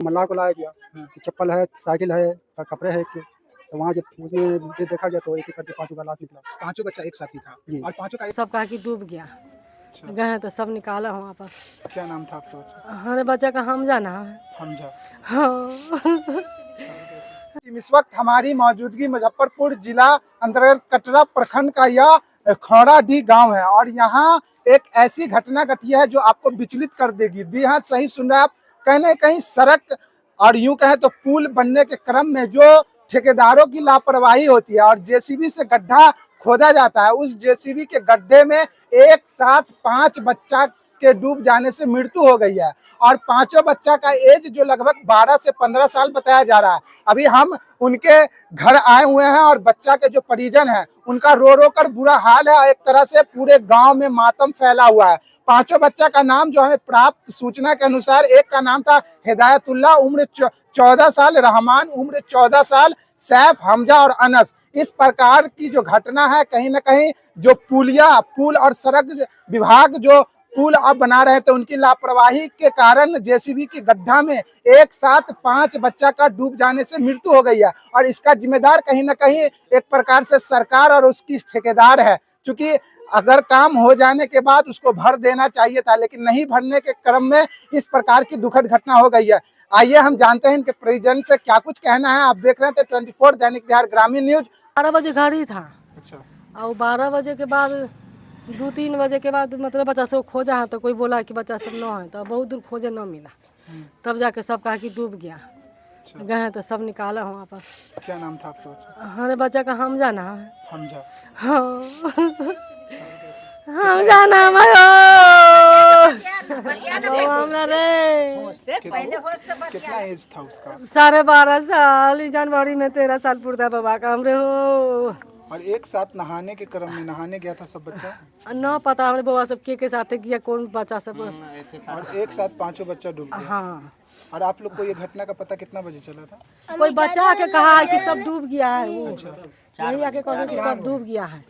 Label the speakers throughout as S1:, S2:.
S1: मल्लाह को लाया गया कि चप्पल है, साइकिल है, कपड़े है एक, तो वहाँ जब उसमें देखा गया तो एक एक करके पांचों का लाश निकला।
S2: पांचों बच्चा एक साथ ही था
S1: जी।
S2: और पांचों का
S3: सब कहा कि डूब गया। गए तो सब निकाला वहाँ पर।
S2: क्या नाम था आपका बच्चा?
S3: हमारे बच्चा का हमजा नाम है।
S2: हमजा।
S3: हाँ।
S2: इस वक्त हमारी मौजूदगी मुजफ्फरपुर जिला अंतर्गत कटरा प्रखंड का यह खौराडीह गांव है और यहाँ एक ऐसी घटना घटी है जो आपको विचलित कर देगी। जी हाँ, सही सुन रहे हैं आप। कहीं न कहीं सड़क और यूं कहें तो पुल बनने के क्रम में जो ठेकेदारों की लापरवाही होती है और जेसीबी से गड्ढा खोदा जाता है, उस जेसीबी के गड्ढे में एक साथ 5 बच्चा के डूब जाने से मृत्यु हो गई है और पांचों बच्चा का एज जो लगभग 12 से 15 साल बताया जा रहा है। अभी हम उनके घर आए हुए हैं और बच्चा के जो परिजन है उनका रो रो कर बुरा हाल है। एक तरह से पूरे गांव में मातम फैला हुआ है। पांचों बच्चा का नाम जो हमें प्राप्त सूचना के अनुसार, एक का नाम था हिदायतुल्लाह उम्र 14 साल, रहमान उम्र 14 साल, सैफ, हमजा और अनस। इस प्रकार की जो घटना है, कहीं ना कहीं जो पुल और सड़क विभाग जो पुल अब बना रहे थे, उनकी लापरवाही के कारण जेसीबी की गड्ढा में एक साथ 5 बच्चा का डूब जाने से मृत्यु हो गई है और इसका जिम्मेदार कहीं ना कहीं एक प्रकार से सरकार और उसकी ठेकेदार है। क्योंकि अगर काम हो जाने के बाद उसको भर देना चाहिए था, लेकिन नहीं भरने के क्रम में इस प्रकार की दुखद घटना हो गई है। आइए हम जानते हैं इनके परिजन से क्या कुछ कहना है। आप देख रहे थे 24 दैनिक बिहार ग्रामीण न्यूज।
S3: 12 बजे गाड़ी था।
S2: अच्छा।
S3: और 12 बजे के बाद 2-3 बजे के बाद मतलब बच्चा सब खोजा है तो कोई बोला कि बच्चा सब न है, तो बहुत दूर खोजे न मिला। तब जाके सब कहा कि डूब गया। गए तो सब निकाला वहाँ पर।
S2: क्या नाम था आपका बच्चा?
S3: हमारे बच्चा का हमजा नाम है।
S2: हमजा।
S3: हाँ। हमजा नाम है।
S2: कितना एज था उसका?
S3: 12.5 साल। जनवरी में 13 साल पूरा बाबा का हमरे हो।
S2: और एक साथ नहाने के क्रम में नहाने गया था सब बच्चा?
S3: न पता हमारे बाबा सब के साथ गया, कौन बच्चा सब।
S2: और एक साथ पांचों बच्चा डूब गया।
S3: हाँ।
S2: और आप लोग को ये घटना का पता कितना बजे चला था?
S3: कोई बच्चा आके कहा है कि सब डूब गया है। वही आके कहा कि सब डूब गया है,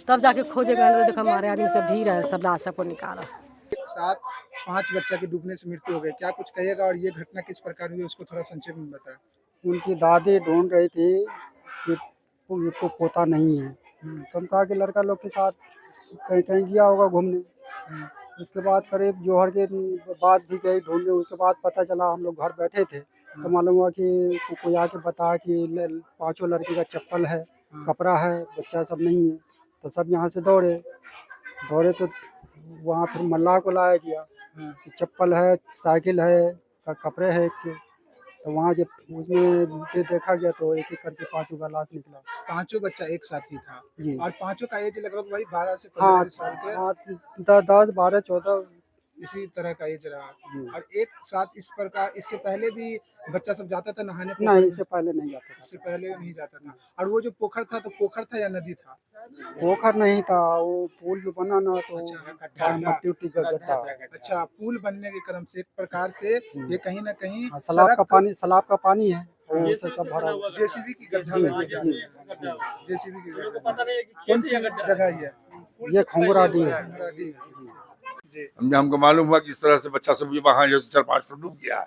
S3: तब जाके खोजे गए। देखो हमारे आदमी सब भीड़ है, सब लाश सबको निकाला।
S2: एक साथ 5 बच्चा की डूबने से मृत्यु हो गई। क्या कुछ कहिएगा और ये घटना किस प्रकार हुई उसको थोड़ा संक्षेप में बताएं।
S1: उनकी दादी ढूंढ रही थी कि उसको पोता नहीं है, तो हम कहा कि लड़का लोग के साथ कहीं कहीं गया होगा घूमने। उसके बाद करीब जोहर के बाद भी गई ढूंढने। उसके बाद पता चला, हम लोग घर बैठे थे तो मालूम हुआ कि कोई आके बताया कि 5 लड़की का चप्पल है, कपड़ा है, बच्चा सब नहीं है। तो सब यहाँ से दौड़े तो वहाँ फिर मल्लाह को लाया गया कि चप्पल है, साइकिल है, कपड़े है एक, तो वहाँ जब उसमें देखा गया तो एक एक करके पांचों का लाश निकला।
S2: पांचों बच्चा एक साथ ही था
S1: जी।
S2: और पांचों का एज लगभग वही 12 से 15
S1: हाँ,
S2: साल के।
S1: 10, 12, 14
S2: इसी तरह का एज रहा। और एक साथ इस प्रकार, इससे पहले भी बच्चा सब जाता था नहाने?
S1: नहीं, इससे पहले नहीं जाता था।
S2: इससे पहले नहीं जाता था। और वो जो पोखर था, तो पोखर था या नदी था?
S1: पोखर नहीं था, वो पुल जो बना ना तो मट्टी उट्टी का गड्ढा।
S2: अच्छा, पुल बनने के क्रम से एक प्रकार से ये कहीं ना कहीं
S1: सैलाब का पानी है, वो से सब भरा हुआ।
S2: जेसीबी की गड्ढा में से जेसीबी की गड्ढा। कौन सी जगह ये
S1: खौराडीह है।
S4: हमको मालूम हुआ कि इस तरह से बच्चा सब वहाँ जो 4-5 तो डूब गया।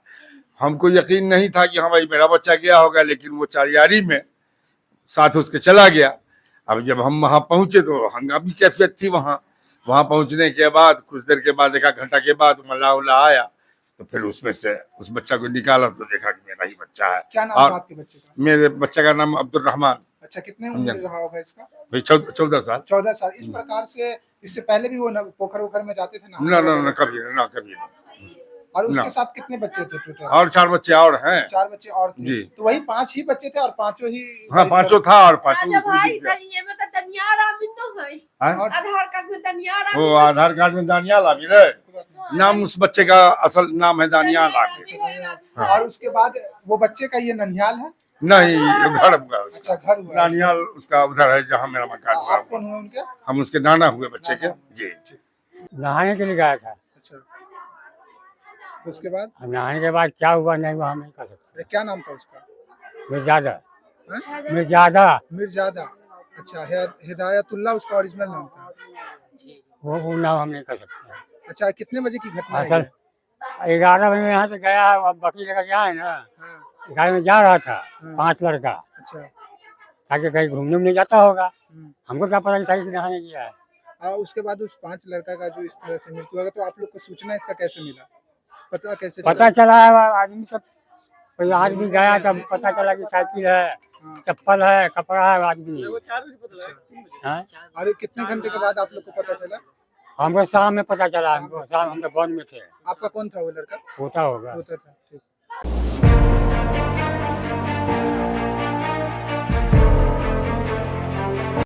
S4: हमको यकीन नहीं था कि हाँ भाई मेरा बच्चा गया होगा, लेकिन वो चारियारी में साथ उसके चला गया। अब जब हम वहाँ पहुँचे तो हंगामी कैफियत थी वहाँ पहुँचने के बाद कुछ देर के बाद, 1 घंटा के बाद मल्लाह उल्लाह आया तो फिर उसमें से उस बच्चा को निकाला तो देखा कि मेरा ही बच्चा है।
S2: क्या नाम था आपके बच्चे का?
S4: मेरे बच्चे का नाम अब्दुल रहमान।
S2: अच्छा, कितने उम्र रहा होगा इसका?
S4: भाई 14 साल।
S2: 14 साल। इस प्रकार से इससे पहले भी वो पोखर वोखर में जाते थे ना?
S4: ना कभी नहीं।
S2: और उसके साथ कितने बच्चे थे टोटल?
S4: और 4 बच्चे और हैं।
S2: 4 बच्चे और थे।
S4: जी।
S2: तो वही 5 ही बच्चे थे और पांचों ही?
S4: हाँ, 5 था और 5 वो आधार कार्ड में दानियाल आमिर है नाम। उस बच्चे का असल नाम है दानियाल आमिर।
S2: और उसके बाद वो बच्चे का ये ननिहाल है?
S4: नहीं, घर हुआ।
S2: अच्छा, घर हुआ।
S4: दानियाल उसका उधर है जहाँ मेरा मकान हुआ।
S2: आप कौन हुए उनके?
S4: हम उसके नाना हुए बच्चे के। जी।
S5: नहाने के लिए गया था।
S2: अच्छा, उसके बाद?
S5: नहाने के बाद क्या हुआ नहीं हुआ हम नहीं कह सकते।
S2: क्या नाम था उसका? मिर्जादा। अच्छा, हिदायतुल्लाह उसका ओरिजिनल नाम था?
S5: वो नाम हम नहीं कह सकते।
S2: अच्छा, कितने बजे की घटना
S5: असल
S2: है?
S5: 11 बजे यहाँ से गया, अब बकरी लेकर गया है ना,
S2: हाँ,
S5: गाड़ी में जा रहा था
S2: हाँ।
S5: 5 लड़का,
S2: अच्छा।
S5: ताकि कहीं घूमने उमने जाता होगा।
S2: हम्म।
S5: हमको क्या पता कि साइकिल नहाने गया है।
S2: उसके बाद उस 5 लड़का का जो इस तरह से मृत्यु हुआ, तो आप लोग को सूचना इसका कैसे मिला, पता कैसे
S5: पता चला है आदमी सब, कोई आदमी गया तब पता चला कि साइकिल है,
S2: हाँ।
S5: चप्पल है, कपड़ा है आदमी। हाँ?
S2: और कितने घंटे के बाद आप लोग को पता चला?
S5: हमको शाम में पता चला, हमको शाम हम तो वन में थे।
S2: आपका कौन था वो लड़का?
S5: होता होगा।
S2: होता था, ठीक।